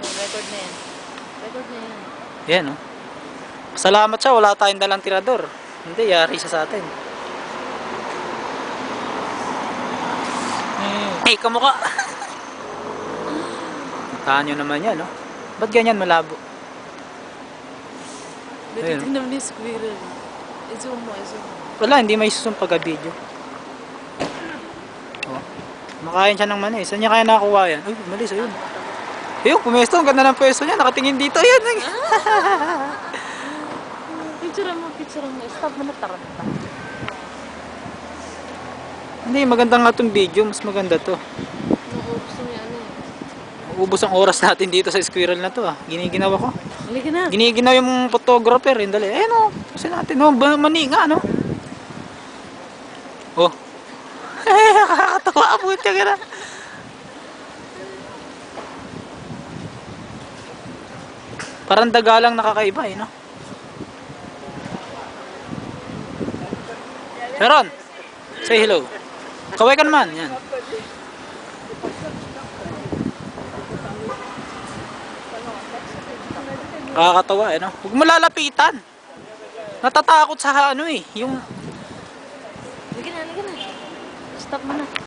Record na yan. Record na yan. Yan, oh. Salamat siya, wala tayong dalang tirador. Hindi, yari siya sa atin. Hey, kamukha. Tahan nyo naman yan, no? Ba't ganyan malabo? Natitignan mo ni squirrel. I-zoom mo, i-zoom mo. Wala, hindi may susum pagka-video. Oh. Makain siya ng mani. Saan niya kaya nakakuha yan? Uy, malis, ayun. Ayun, pumesto. Ang ganda ng pwesto niya. Nakatingin dito. Ayan. Picture mo, picture mo. Stop mo na, taranta. Hindi, maganda nga itong video. Mas maganda to. Gusto mo yan eh. Ubus ang oras natin dito sa squirrel na to. Giniginaw ako. Halika na. Giniginaw yung photographer. Dali. Ayan o. Kasi natin. Oh, mani nga, no? Oh. Nakakatawa. Abuti ka na. Parang dagalang nakakaiba eh, no? Sharon, say hello. Kaway ka naman, yan. Nakakatawa eh, no? Huwag mo lalapitan. Natatakot sa ano eh, yung... Halika na, halika na. Stop mo na.